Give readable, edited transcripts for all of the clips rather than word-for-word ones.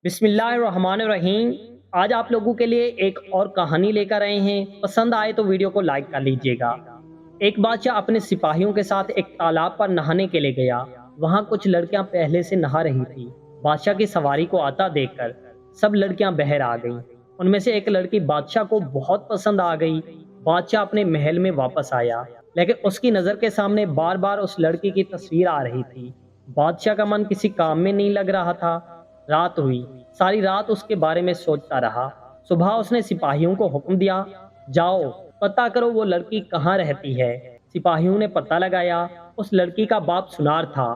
بسم اللہ الرحمن الرحیم۔ آج آپ لوگوں کے لیے ایک اور کہانی لے کر آئے ہیں۔ پسند آئے تو ویڈیو کو لائک کر لیجئے گا۔ ایک بادشاہ اپنے سپاہیوں کے ساتھ ایک تالاب پر نہانے کے لیے گیا۔ وہاں کچھ لڑکیاں پہلے سے نہا رہی تھی۔ بادشاہ کی سواری کو آتا دیکھ کر سب لڑکیاں بہر آ گئیں۔ ان میں سے ایک لڑکی بادشاہ کو بہت پسند آ گئی۔ بادشاہ اپنے محل میں واپس آیا، لیکن اس کی نظر کے سامنے بار بار اس لڑکی کی تصویر آ رہی تھی۔ بادشاہ کا من کسی کام میں نہیں لگ رہا تھا۔ رات ہوئی، ساری رات اس کے بارے میں سوچتا رہا۔ صبح اس نے سپاہیوں کو حکم دیا، جاؤ پتہ کرو وہ لڑکی کہاں رہتی ہے۔ سپاہیوں نے پتہ لگایا، اس لڑکی کا باپ سنار تھا۔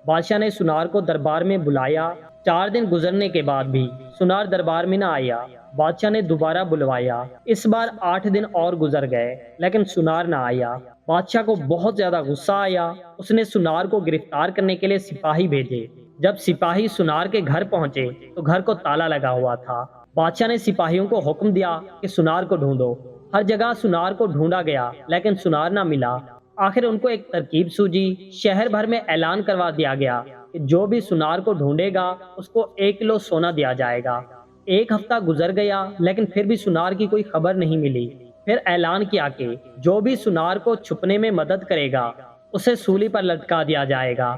بادشاہ نے سنار کو دربار میں بلایا۔ 4 دن گزرنے کے بعد بھی سنار دربار میں نہ آیا۔ بادشاہ نے دوبارہ بلوایا۔ اس بار 8 دن اور گزر گئے، لیکن سنار نہ آیا۔ بادشاہ کو بہت زیادہ غصہ آیا۔ اس نے سنار کو گرفتار کرنے کے لیے سپاہی بھیجے۔ جب سپاہی سنار کے گھر پہنچے تو گھر کو تالا لگا ہوا تھا۔ بادشاہ نے سپاہیوں کو حکم دیا کہ سنار کو ڈھونڈو۔ ہر جگہ سنار کو ڈھونڈا گیا، لیکن سنار نہ ملا۔ آخر ان کو ایک ترکیب سوجی۔ شہر بھر میں اعلان کروا دیا گیا کہ جو بھی سنار کو ڈھونڈے گا اس کو 1 کلو سونا دیا جائے گا۔ 1 ہفتہ گزر گیا، لیکن پھر بھی سنار کی کوئی خبر نہیں ملی۔ پھر اعلان کیا کہ جو بھی سنار کو چھپنے میں مدد کرے گا اسے سولی پر لٹکا دیا جائے گا۔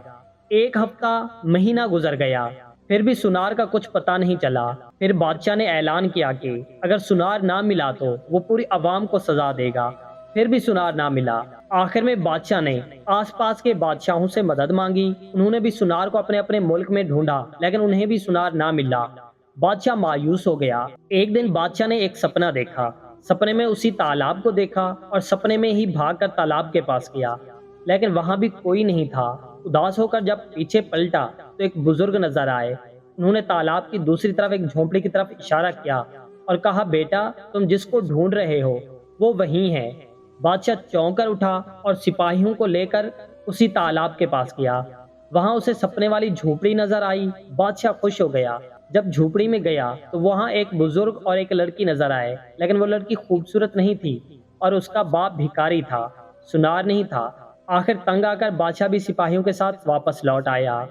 1 ہفتہ، مہینہ گزر گیا، پھر بھی سنار کا کچھ پتہ نہیں چلا۔ پھر بادشاہ نے اعلان کیا کہ اگر سنار نہ ملا تو وہ پوری عوام کو سزا دے گا۔ پھر بھی سنار نہ ملا۔ آخر میں بادشاہ نے آس پاس کے بادشاہوں سے مدد مانگی۔ انہوں نے بھی سنار کو اپنے اپنے ملک میں ڈھونڈا، لیکن انہیں بھی سنار نہ ملا۔ بادشاہ مایوس ہو گیا۔ ایک دن بادشاہ نے ایک سپنا دیکھا۔ سپنے میں اسی تالاب کو دیکھا اور سپنے میں ہی بھاگ کر تالاب کے پاس گیا، لیکن وہاں بھی کوئی نہیں تھا۔ اداس ہو کر جب پیچھے پلٹا تو ایک بزرگ نظر آئے۔ انہوں نے تالاب کی دوسری طرف ایک جھونپڑی کی طرف اشارہ کیا اور کہا، بیٹا تم جس کو ڈھونڈ رہے ہو وہ وہی ہے۔ بادشاہ چونک کر اٹھا اور سپاہیوں کو لے کر اسی تالاب کے پاس گیا۔ وہاں اسے سپنے والی جھونپڑی نظر آئی۔ بادشاہ خوش ہو گیا۔ جب جھونپڑی میں گیا تو وہاں ایک بزرگ اور ایک لڑکی نظر آئے، لیکن وہ لڑکی خوبصورت نہیں تھی اور اس کا باپ بھکاری تھا، سنار نہیں تھا۔ آخر تنگ آ کر بادشاہ بھی سپاہیوں کے ساتھ واپس لوٹ آیا۔